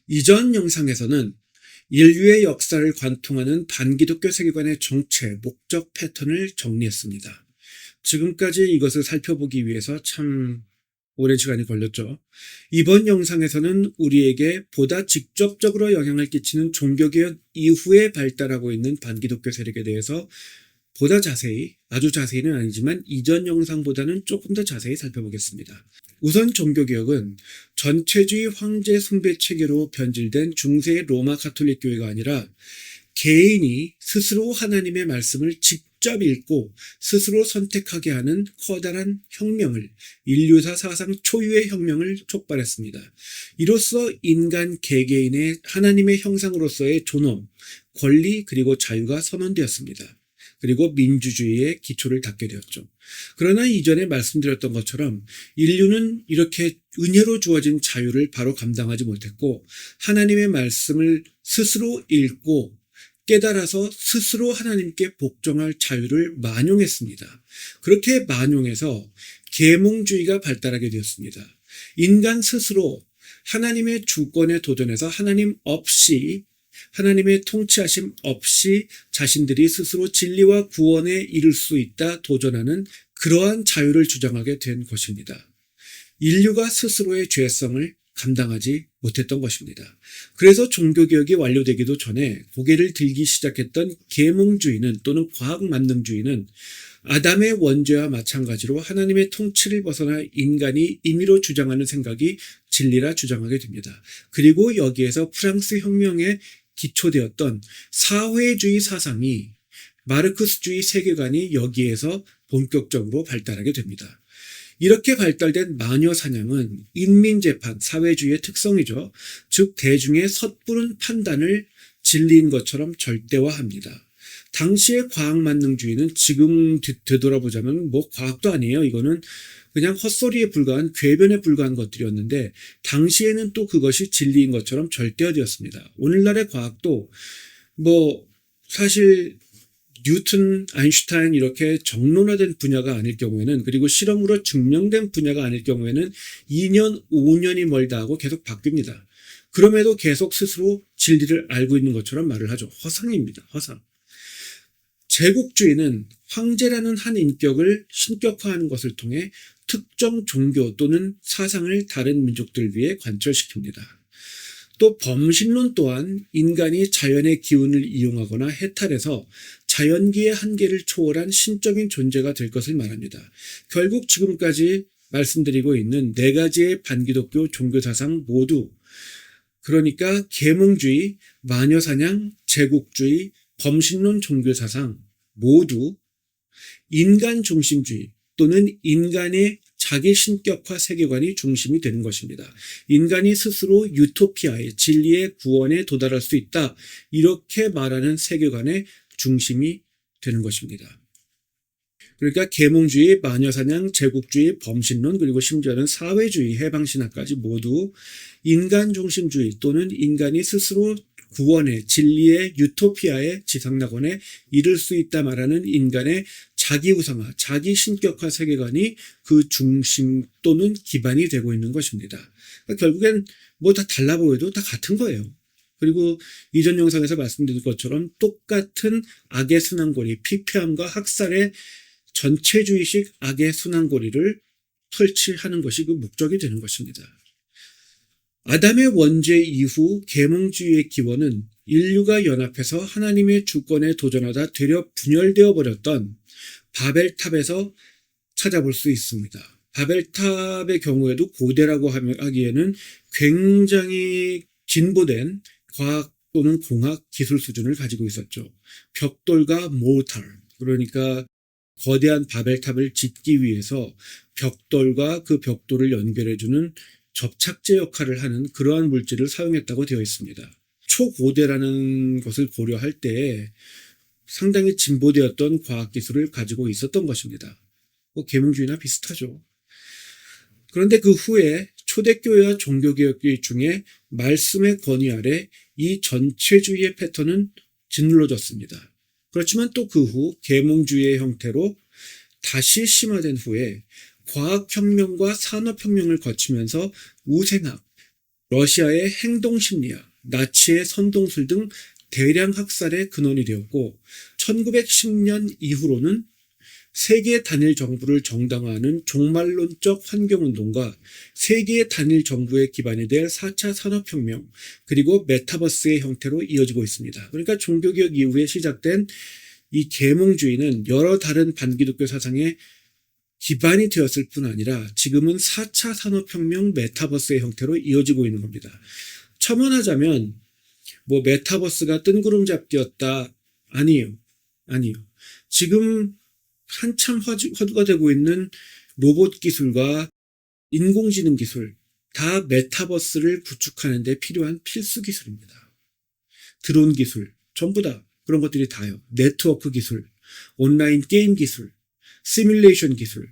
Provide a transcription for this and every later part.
이전 영상에서는 인류의 역사를 관통하는 반기독교 세계관의 정체, 목적 패턴을 정리했습니다. 지금까지 이것을 살펴보기 위해서 참 오랜 시간이 걸렸죠. 이번 영상에서는 우리에게 보다 직접적으로 영향을 끼치는 종교개혁 이후에 발달하고 있는 반기독교 세력에 대해서 보다 자세히, 아주 자세히는 아니지만 이전 영상보다는 조금 더 자세히 살펴보겠습니다. 우선 종교개혁은 전체주의 황제 숭배 체계로 변질된 중세 로마 가톨릭 교회가 아니라 개인이 스스로 하나님의 말씀을 직접 읽고 스스로 선택하게 하는 커다란 혁명을, 인류사 사상 초유의 혁명을 촉발했습니다. 이로써 인간 개개인의 하나님의 형상으로서의 존엄, 권리 그리고 자유가 선언되었습니다. 그리고 민주주의의 기초를 닦게 되었죠. 그러나 이전에 말씀드렸던 것처럼 인류는 이렇게 은혜로 주어진 자유를 바로 감당하지 못했고 하나님의 말씀을 스스로 읽고 깨달아서 스스로 하나님께 복종할 자유를 만용했습니다. 그렇게 만용해서 계몽주의가 발달하게 되었습니다. 인간 스스로 하나님의 주권에 도전해서 하나님의 통치하심 없이 자신들이 스스로 진리와 구원에 이를 수 있다 도전하는 그러한 자유를 주장하게 된 것입니다. 인류가 스스로의 죄성을 감당하지 못했던 것입니다. 그래서 종교개혁이 완료되기도 전에 고개를 들기 시작했던 계몽주의는 또는 과학만능주의는 아담의 원죄와 마찬가지로 하나님의 통치를 벗어나 인간이 임의로 주장하는 생각이 진리라 주장하게 됩니다. 그리고 여기에서 프랑스 혁명의 기초되었던 사회주의 사상이 마르크스주의 세계관이 여기에서 본격적으로 발달하게 됩니다. 이렇게 발달된 마녀 사냥은 인민재판, 사회주의의 특성이죠. 즉 대중의 섣부른 판단을 진리인 것처럼 절대화합니다. 당시의 과학만능주의는 지금 되돌아보자면 과학도 아니에요. 이거는 그냥 헛소리에 불과한 궤변에 불과한 것들이었는데 당시에는 또 그것이 진리인 것처럼 절대화되었습니다. 오늘날의 과학도 사실 뉴턴, 아인슈타인 이렇게 정론화된 분야가 아닐 경우에는 그리고 실험으로 증명된 분야가 아닐 경우에는 2년, 5년이 멀다 하고 계속 바뀝니다. 그럼에도 계속 스스로 진리를 알고 있는 것처럼 말을 하죠. 허상입니다. 허상. 제국주의는 황제라는 한 인격을 신격화하는 것을 통해 특정 종교 또는 사상을 다른 민족들 위해 관철시킵니다. 또 범신론 또한 인간이 자연의 기운을 이용하거나 해탈해서 자연기의 한계를 초월한 신적인 존재가 될 것을 말합니다. 결국 지금까지 말씀드리고 있는 네 가지의 반기독교 종교사상 모두 그러니까 계몽주의, 마녀사냥, 제국주의, 범신론 종교사상 모두 인간 중심주의 또는 인간의 자기 신격화 세계관이 중심이 되는 것입니다. 인간이 스스로 유토피아의 진리의 구원에 도달할 수 있다. 이렇게 말하는 세계관의 중심이 되는 것입니다. 그러니까 계몽주의, 마녀사냥, 제국주의, 범신론 그리고 심지어는 사회주의, 해방신학까지 모두 인간 중심주의 또는 인간이 스스로 구원의 진리의 유토피아의 지상낙원에 이를 수 있다 말하는 인간의 자기 우상화, 자기 신격화 세계관이 그 중심 또는 기반이 되고 있는 것입니다. 그러니까 결국엔 다 달라 보여도 다 같은 거예요. 그리고 이전 영상에서 말씀드린 것처럼 똑같은 악의 순환고리, 피폐함과 학살의 전체주의식 악의 순환고리를 설치하는 것이 그 목적이 되는 것입니다. 아담의 원죄 이후 계몽주의의 기원은 인류가 연합해서 하나님의 주권에 도전하다 되려 분열되어 버렸던 바벨탑에서 찾아볼 수 있습니다. 바벨탑의 경우에도 고대라고 하기에는 굉장히 진보된 과학 또는 공학 기술 수준을 가지고 있었죠. 벽돌과 모탈, 그러니까 거대한 바벨탑을 짓기 위해서 벽돌과 그 벽돌을 연결해주는 접착제 역할을 하는 그러한 물질을 사용했다고 되어 있습니다. 초고대라는 것을 고려할 때 상당히 진보되었던 과학기술을 가지고 있었던 것입니다. 계몽주의나 비슷하죠. 그런데 그 후에 초대교회와 종교개혁주의 중에 말씀의 권위 아래 이 전체주의의 패턴은 짓눌러졌습니다. 그렇지만 또 그 후 계몽주의의 형태로 다시 심화된 후에 과학혁명과 산업혁명을 거치면서 우생학, 러시아의 행동심리학, 나치의 선동술 등 대량 학살의 근원이 되었고 1910년 이후로는 세계 단일 정부를 정당화하는 종말론적 환경운동과 세계 단일 정부의 기반이 될 4차 산업혁명 그리고 메타버스의 형태로 이어지고 있습니다. 그러니까 종교개혁 이후에 시작된 이 계몽주의는 여러 다른 반기독교 사상의 기반이 되었을 뿐 아니라 지금은 4차 산업혁명 메타버스의 형태로 이어지고 있는 겁니다. 첨언하자면 뭐 메타버스가 뜬구름 잡기였다. 아니에요. 지금 한참 화두가 되고 있는 로봇 기술과 인공지능 기술 다 메타버스를 구축하는 데 필요한 필수 기술입니다. 드론 기술 전부 다 그런 것들이 다요. 네트워크 기술, 온라인 게임 기술, 시뮬레이션 기술,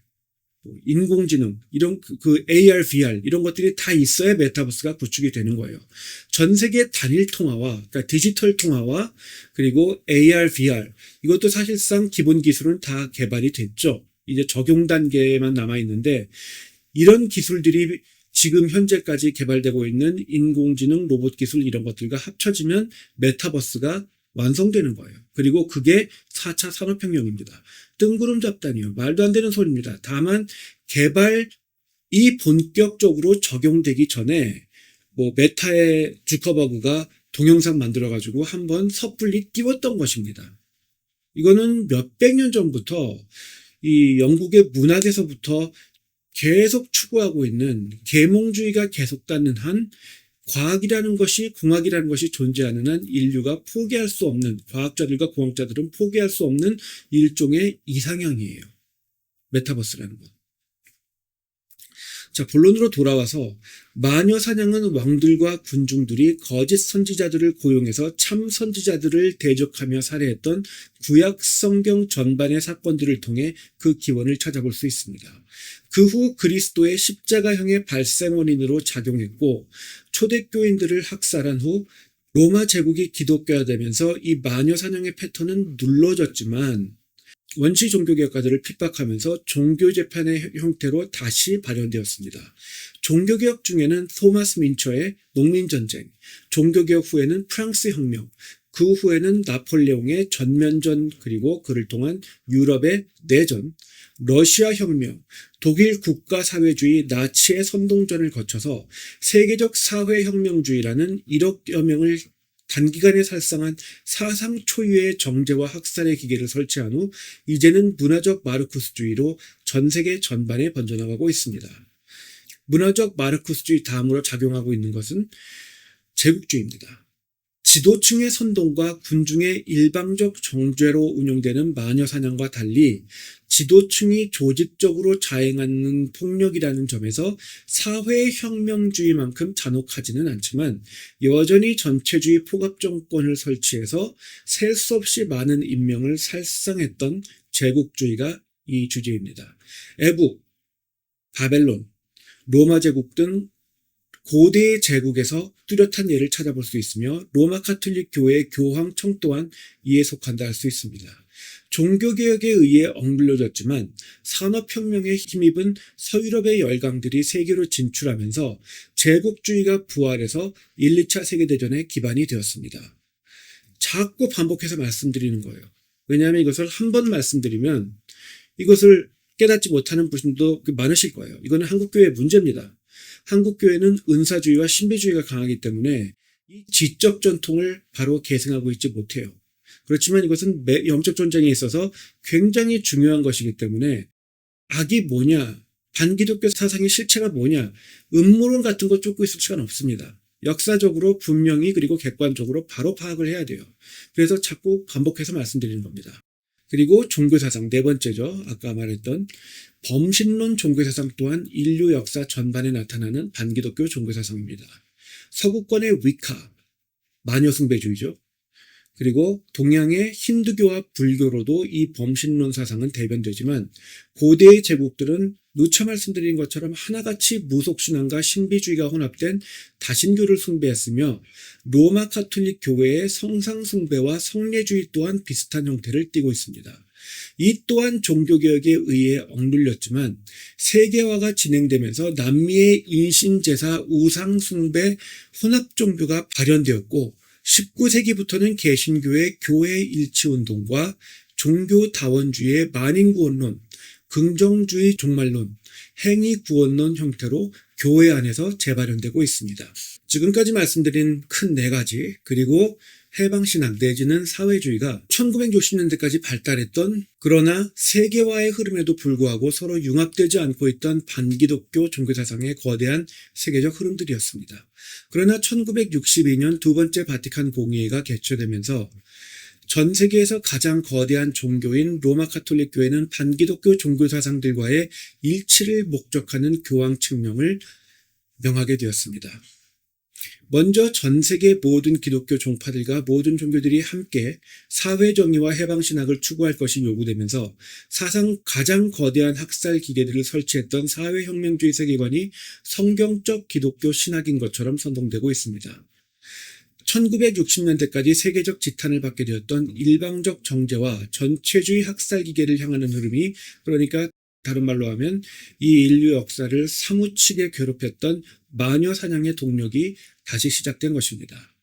인공지능 이런 그 AR, VR 이런 것들이 다 있어야 메타버스가 구축이 되는 거예요. 전 세계 단일 통화와 그러니까 디지털 통화와 그리고 AR, VR 이것도 사실상 기본 기술은 다 개발이 됐죠. 이제 적용 단계만 남아 있는데 이런 기술들이 지금 현재까지 개발되고 있는 인공지능, 로봇 기술 이런 것들과 합쳐지면 메타버스가 완성되는 거예요. 그리고 그게 4차 산업혁명입니다. 뜬구름 잡다니요. 말도 안 되는 소리입니다. 다만 개발이 본격적으로 적용되기 전에 뭐 메타의 주커버그가 동영상 만들어가지고 한번 섣불리 띄웠던 것입니다. 이거는 몇백 년 전부터 이 영국의 문학에서부터 계속 추구하고 있는 계몽주의가 계속되는 한 과학이라는 것이 공학이라는 것이 존재하는 한 인류가 포기할 수 없는 과학자들과 공학자들은 포기할 수 없는 일종의 이상향이에요. 메타버스라는 것. 자, 본론으로 돌아와서 마녀 사냥은 왕들과 군중들이 거짓 선지자들을 고용해서 참 선지자들을 대적하며 살해했던 구약 성경 전반의 사건들을 통해 그 기원을 찾아볼 수 있습니다. 그 후 그리스도의 십자가형의 발생 원인으로 작용했고 초대교인들을 학살한 후 로마 제국이 기독교화되면서 이 마녀 사냥의 패턴은 눌러졌지만 원시 종교개혁가들을 핍박하면서 종교재판의 형태로 다시 발현되었습니다. 종교개혁 중에는 토마스 민처의 농민전쟁, 종교개혁 후에는 프랑스 혁명, 그 후에는 나폴레옹의 전면전 그리고 그를 통한 유럽의 내전, 러시아 혁명, 독일 국가사회주의 나치의 선동전을 거쳐서 세계적 사회혁명주의라는 1억여 명을 단기간에 살상한 사상 초유의 정제와 학살의 기계를 설치한 후 이제는 문화적 마르쿠스주의로 전 세계 전반에 번져나가고 있습니다. 문화적 마르쿠스주의 다음으로 작용하고 있는 것은 제국주의입니다. 지도층의 선동과 군중의 일방적 정죄로 운용되는 마녀 사냥과 달리 지도층이 조직적으로 자행하는 폭력이라는 점에서 사회혁명주의만큼 잔혹하지는 않지만 여전히 전체주의 포갑정권을 설치해서 셀 수 없이 많은 인명을 살상했던 제국주의가 이 주제입니다. 애국, 바벨론, 로마 제국 등 고대의 제국에서 뚜렷한 예를 찾아볼 수 있으며 로마 카톨릭 교회의 교황청 또한 이에 속한다 할 수 있습니다. 종교개혁에 의해 억눌려졌지만 산업혁명에 힘입은 서유럽의 열강들이 세계로 진출하면서 제국주의가 부활해서 1, 2차 세계대전의 기반이 되었습니다. 자꾸 반복해서 말씀드리는 거예요. 왜냐하면 이것을 한 번 말씀드리면 이것을 깨닫지 못하는 분들도 많으실 거예요. 이거는 한국교회의 문제입니다. 한국교회는 은사주의와 신비주의가 강하기 때문에 이 지적 전통을 바로 계승하고 있지 못해요. 그렇지만 이것은 영적 전쟁에 있어서 굉장히 중요한 것이기 때문에 악이 뭐냐, 반기독교 사상의 실체가 뭐냐, 음모론 같은 거 쫓고 있을 시간 없습니다. 역사적으로 분명히 그리고 객관적으로 바로 파악을 해야 돼요. 그래서 자꾸 반복해서 말씀드리는 겁니다. 그리고 종교사상 네 번째죠. 아까 말했던 범신론 종교사상 또한 인류 역사 전반에 나타나는 반기독교 종교사상입니다. 서구권의 위카, 마녀숭배주의죠. 그리고 동양의 힌두교와 불교로도 이 범신론 사상은 대변되지만 고대의 제국들은 누차 말씀드린 것처럼 하나같이 무속신앙과 신비주의가 혼합된 다신교를 숭배했으며 로마 카톨릭 교회의 성상숭배와 성례주의 또한 비슷한 형태를 띠고 있습니다. 이 또한 종교개혁에 의해 억눌렸지만 세계화가 진행되면서 남미의 인신제사, 우상숭배, 혼합종교가 발현되었고 19세기부터는 개신교의 교회일치운동과 종교다원주의의 만인구원론, 긍정주의 종말론, 행위구원론 형태로 교회 안에서 재발현되고 있습니다. 지금까지 말씀드린 큰 네 가지, 그리고 해방신학 내지는 사회주의가 1960년대까지 발달했던, 그러나 세계화의 흐름에도 불구하고 서로 융합되지 않고 있던 반기독교 종교사상의 거대한 세계적 흐름들이었습니다. 그러나 1962년 두 번째 바티칸 공의회가 개최되면서 전 세계에서 가장 거대한 종교인 로마 가톨릭 교회는 반기독교 종교사상들과의 일치를 목적하는 교황 칙령을 명하게 되었습니다. 먼저 전 세계 모든 기독교 종파들과 모든 종교들이 함께 사회정의와 해방신학을 추구할 것이 요구되면서 사상 가장 거대한 학살 기계들을 설치했던 사회혁명주의 세계관이 성경적 기독교 신학인 것처럼 선동되고 있습니다. 1960년대까지 세계적 지탄을 받게 되었던 일방적 정제와 전체주의 학살 기계를 향하는 흐름이, 그러니까 다른 말로 하면 이 인류 역사를 사무치게 괴롭혔던 마녀 사냥의 동력이 다시 시작된 것입니다.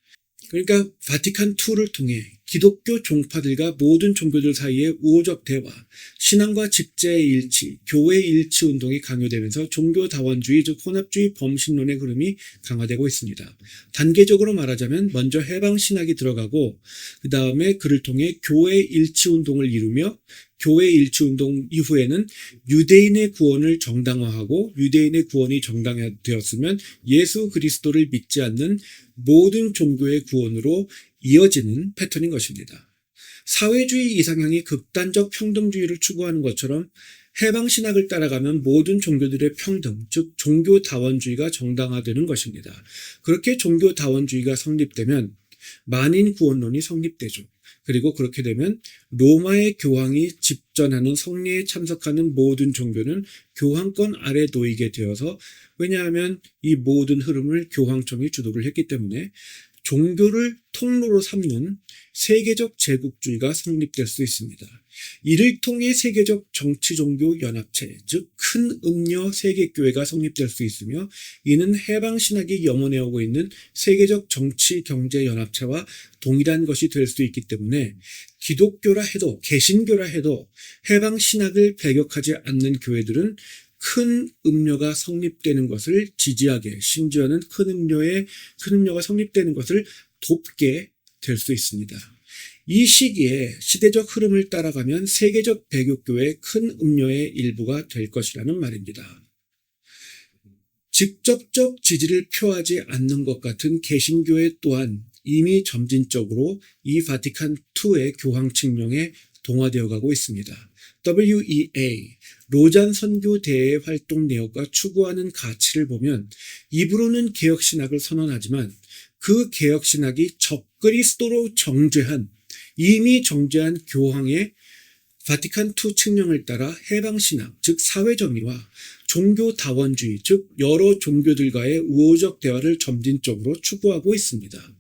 그러니까 바티칸2를 통해 기독교 종파들과 모든 종교들 사이의 우호적 대화, 신앙과 직제의 일치, 교회 일치 운동이 강요되면서 종교다원주의, 즉 혼합주의 범신론의 흐름이 강화되고 있습니다. 단계적으로 말하자면 먼저 해방신학이 들어가고 그 다음에 그를 통해 교회 일치 운동을 이루며 교회 일치 운동 이후에는 유대인의 구원을 정당화하고, 유대인의 구원이 정당화되었으면 예수 그리스도를 믿지 않는 모든 종교의 구원으로 이어지는 패턴인 것입니다. 사회주의 이상향이 극단적 평등주의를 추구하는 것처럼 해방신학을 따라가면 모든 종교들의 평등, 즉 종교다원주의가 정당화되는 것입니다. 그렇게 종교다원주의가 성립되면 만인구원론이 성립되죠. 그리고 그렇게 되면 로마의 교황이 집전하는 성례에 참석하는 모든 종교는 교황권 아래 놓이게 되어서, 왜냐하면 이 모든 흐름을 교황청이 주도를 했기 때문에 종교를 통로로 삼는 세계적 제국주의가 성립될 수 있습니다. 이를 통해 세계적 정치종교연합체, 즉 큰 음녀 세계교회가 성립될 수 있으며, 이는 해방신학이 염원해오고 있는 세계적 정치경제연합체와 동일한 것이 될 수 있기 때문에 기독교라 해도, 개신교라 해도 해방신학을 배격하지 않는 교회들은 큰 음료가 성립되는 것을 지지하게, 심지어는 큰 음료가 성립되는 것을 돕게 될 수 있습니다. 이 시기에 시대적 흐름을 따라가면 세계적 배교교의 큰 음료의 일부가 될 것이라는 말입니다. 직접적 지지를 표하지 않는 것 같은 개신교회 또한 이미 점진적으로 이 바티칸2의 교황 칙령에 동화되어 가고 있습니다. WEA, 로잔 선교대회의 활동 내역과 추구하는 가치를 보면 입으로는 개혁신학을 선언하지만 그 개혁신학이 적그리스도로 이미 정죄한 교황의 바티칸2 칙령을 따라 해방신학, 즉 사회정의와 종교다원주의, 즉 여러 종교들과의 우호적 대화를 점진적으로 추구하고 있습니다.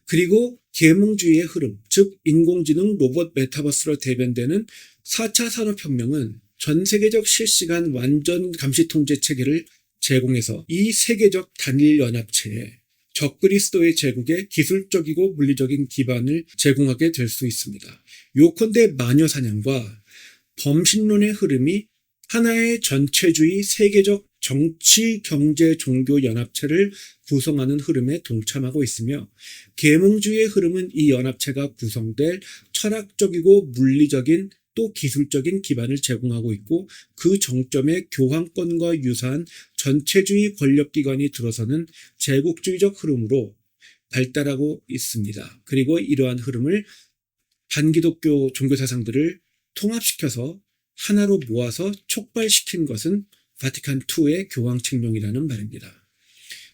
그리고 계몽주의의 흐름, 즉 인공지능 로봇 메타버스로 대변되는 4차 산업혁명은 전 세계적 실시간 완전 감시통제 체계를 제공해서 이 세계적 단일연합체에 적그리스도의 제국에 기술적이고 물리적인 기반을 제공하게 될 수 있습니다. 요컨대 마녀사냥과 범신론의 흐름이 하나의 전체주의 세계적 정치, 경제, 종교 연합체를 구성하는 흐름에 동참하고 있으며, 계몽주의의 흐름은 이 연합체가 구성될 철학적이고 물리적인 또 기술적인 기반을 제공하고 있고, 그 정점에 교황권과 유사한 전체주의 권력기관이 들어서는 제국주의적 흐름으로 발달하고 있습니다. 그리고 이러한 흐름을 반기독교 종교사상들을 통합시켜서 하나로 모아서 촉발시킨 것은 바티칸2의 교황 칙령이라는 말입니다.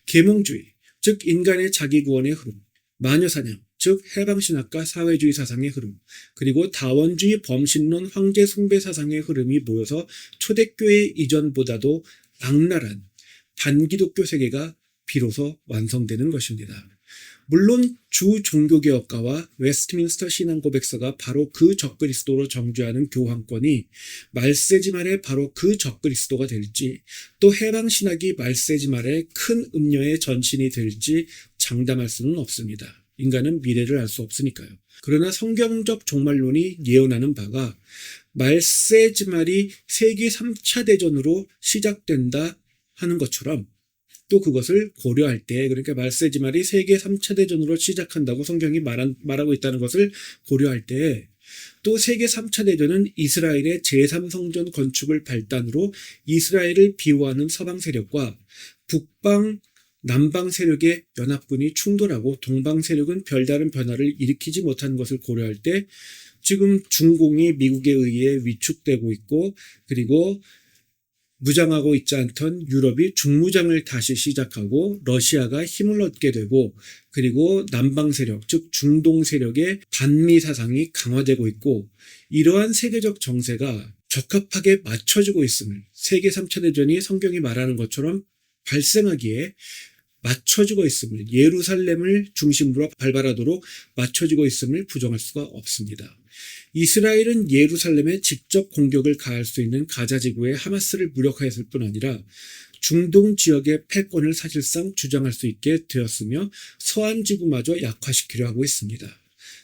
계몽주의, 즉 인간의 자기구원의 흐름, 마녀사냥, 즉 해방신학과 사회주의 사상의 흐름, 그리고 다원주의 범신론 황제 숭배 사상의 흐름이 모여서 초대교회 이전보다도 악랄한 반기독교 세계가 비로소 완성되는 것입니다. 물론 주 종교개혁가와 웨스트민스터 신앙고백서가 바로 그 적그리스도로 정죄하는 교황권이 말세지 말에 바로 그 적그리스도가 될지, 또 해방신학이 말세지 말에 큰 음녀의 전신이 될지 장담할 수는 없습니다. 인간은 미래를 알 수 없으니까요. 그러나 성경적 종말론이 예언하는 바가 말세지 말이 세계 3차 대전으로 시작된다 하는 것처럼, 또 그것을 고려할 때, 그러니까 말세지 말이 세계 3차 대전으로 시작한다고 성경이 말하고 있다는 것을 고려할 때, 또 세계 3차 대전은 이스라엘의 제3성전 건축을 발단으로 이스라엘을 비호하는 서방 세력과 북방, 남방 세력의 연합군이 충돌하고 동방 세력은 별다른 변화를 일으키지 못하는 것을 고려할 때, 지금 중공이 미국에 의해 위축되고 있고, 그리고 무장하고 있지 않던 유럽이 중무장을 다시 시작하고 러시아가 힘을 얻게 되고, 그리고 남방 세력, 즉 중동 세력의 반미 사상이 강화되고 있고, 이러한 세계적 정세가 적합하게 맞춰지고 있음을, 세계 3차 대전이 성경이 말하는 것처럼 발생하기에 맞춰지고 있음을, 예루살렘을 중심으로 발발하도록 맞춰지고 있음을 부정할 수가 없습니다. 이스라엘은 예루살렘에 직접 공격을 가할 수 있는 가자 지구에 하마스를 무력화했을 뿐 아니라 중동 지역의 패권을 사실상 주장할 수 있게 되었으며 서한 지구마저 약화시키려 하고 있습니다.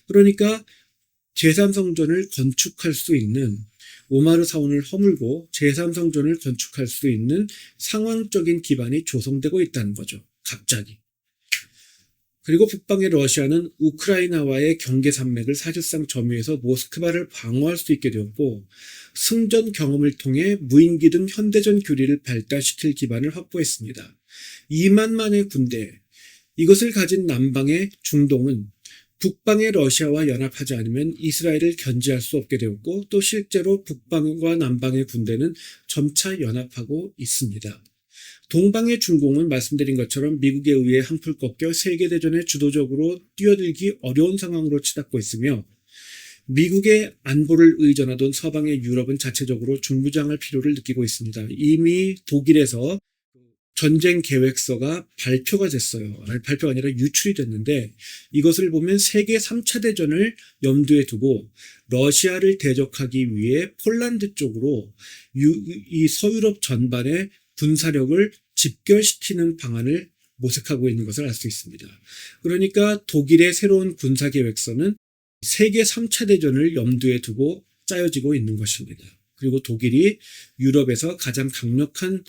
그러니까 제3성전을 건축할 수 있는, 오마르 사원을 허물고 제3성전을 건축할 수 있는 상황적인 기반이 조성되고 있다는 거죠. 갑자기. 그리고 북방의 러시아는 우크라이나와의 경계 산맥을 사실상 점유해서 모스크바를 방어할 수 있게 되었고, 승전 경험을 통해 무인기든 현대전 교리를 발달시킬 기반을 확보했습니다. 2만만의 군대, 이것을 가진 남방의 중동은 북방의 러시아와 연합하지 않으면 이스라엘을 견제할 수 없게 되었고, 또 실제로 북방과 남방의 군대는 점차 연합하고 있습니다. 동방의 중공은 말씀드린 것처럼 미국에 의해 한풀 꺾여 세계대전에 주도적으로 뛰어들기 어려운 상황으로 치닫고 있으며, 미국의 안보를 의존하던 서방의 유럽은 자체적으로 중무장할 필요를 느끼고 있습니다. 이미 독일에서 전쟁 계획서가 발표가 됐어요. 발표가 아니라 유출이 됐는데, 이것을 보면 세계 3차 대전을 염두에 두고 러시아를 대적하기 위해 폴란드 쪽으로 이 서유럽 전반에 군사력을 집결시키는 방안을 모색하고 있는 것을 알 수 있습니다. 그러니까 독일의 새로운 군사계획서는 세계 3차 대전을 염두에 두고 짜여지고 있는 것입니다. 그리고 독일이 유럽에서 가장 강력한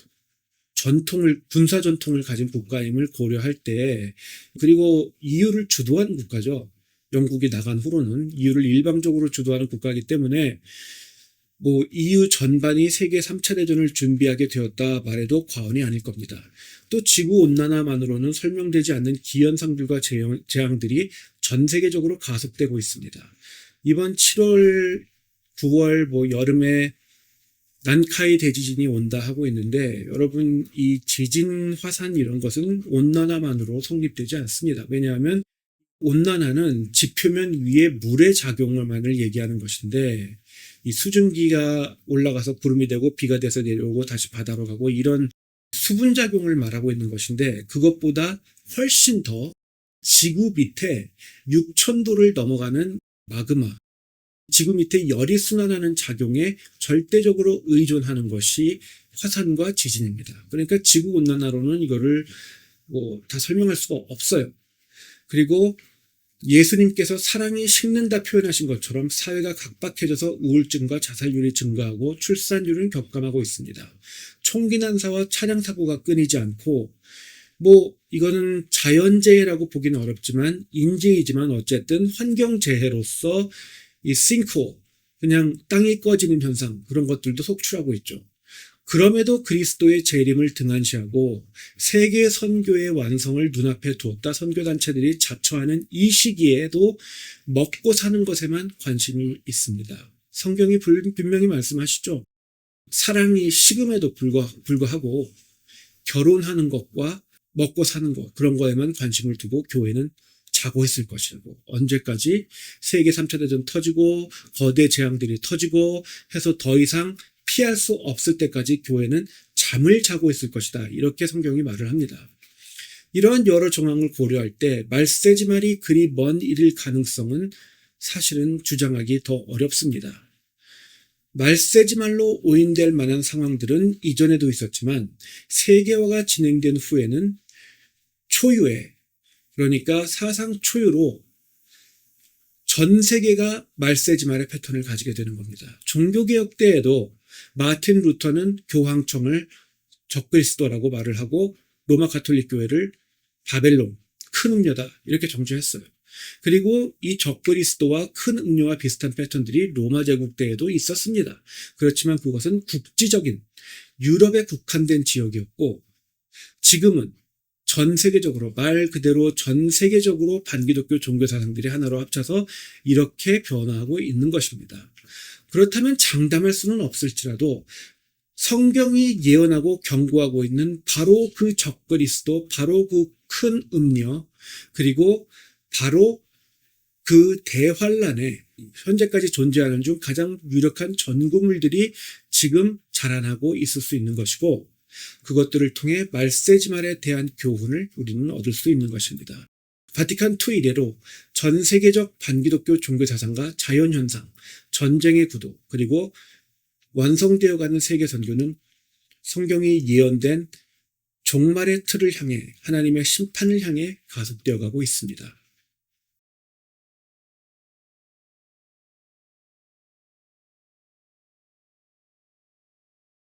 군사 전통을 가진 국가임을 고려할 때, 그리고 EU를 주도한 국가죠. 영국이 나간 후로는 EU를 일방적으로 주도하는 국가이기 때문에 EU 전반이 세계 3차 대전을 준비하게 되었다 말해도 과언이 아닐 겁니다. 또 지구온난화만으로는 설명되지 않는 기현상들과 재앙들이 전 세계적으로 가속되고 있습니다. 이번 7월, 9월 여름에 난카이 대지진이 온다 하고 있는데, 여러분, 이 지진, 화산 이런 것은 온난화만으로 성립되지 않습니다. 왜냐하면 온난화는 지표면 위에 물의 작용만을 얘기하는 것인데, 이 수증기가 올라가서 구름이 되고 비가 돼서 내려오고 다시 바다로 가고 이런 수분작용을 말하고 있는 것인데, 그것보다 훨씬 더 지구 밑에 6,000도를 넘어가는 마그마, 지구 밑에 열이 순환하는 작용에 절대적으로 의존하는 것이 화산과 지진입니다. 그러니까 지구온난화로는 이거를 다 설명할 수가 없어요. 그리고 예수님께서 사랑이 식는다 표현하신 것처럼 사회가 각박해져서 우울증과 자살률이 증가하고 출산율은 격감하고 있습니다. 총기 난사와 차량 사고가 끊이지 않고, 이거는 자연재해라고 보기는 어렵지만 인재이지만 어쨌든 환경재해로서 이 싱크홀, 그냥 땅이 꺼지는 현상, 그런 것들도 속출하고 있죠. 그럼에도 그리스도의 재림을 등한시하고 세계 선교의 완성을 눈앞에 두었다 선교단체들이 자처하는 이 시기에도 먹고 사는 것에만 관심이 있습니다. 성경이 분명히 말씀하시죠. 사랑이 식음에도 불구하고 결혼하는 것과 먹고 사는 것, 그런 거에만 관심을 두고 교회는 자고 있을 것이고, 언제까지 세계 3차 대전 터지고 거대 재앙들이 터지고 해서 더 이상 피할 수 없을 때까지 교회는 잠을 자고 있을 것이다. 이렇게 성경이 말을 합니다. 이러한 여러 정황을 고려할 때 말세지말이 그리 먼 일일 가능성은 사실은 주장하기 더 어렵습니다. 말세지말로 오인될 만한 상황들은 이전에도 있었지만 세계화가 진행된 후에는 초유의, 그러니까 사상 초유로 전 세계가 말세지말의 패턴을 가지게 되는 겁니다. 종교개혁 때에도 마틴 루터는 교황청을 적그리스도라고 말을 하고 로마 가톨릭 교회를 바벨론, 큰 음료다 이렇게 정죄했어요. 그리고 이 적그리스도와 큰 음료와 비슷한 패턴들이 로마 제국 때에도 있었습니다. 그렇지만 그것은 국지적인 유럽에 국한된 지역이었고 지금은 전 세계적으로 말 그대로 전 세계적으로 반기독교 종교 사상들이 하나로 합쳐서 이렇게 변화하고 있는 것입니다. 그렇다면 장담할 수는 없을지라도 성경이 예언하고 경고하고 있는 바로 그 적그리스도, 바로 그 큰 음녀, 그리고 바로 그 대환란에 현재까지 존재하는 중 가장 유력한 전구물들이 지금 자라나고 있을 수 있는 것이고 그것들을 통해 말세지말에 대한 교훈을 우리는 얻을 수 있는 것입니다. 바티칸2 이래로 전 세계적 반기독교 종교사상과 자연현상, 전쟁의 구도, 그리고 완성되어가는 세계 선교는 성경이 예언된 종말의 틀을 향해 하나님의 심판을 향해 가속되어 가고 있습니다.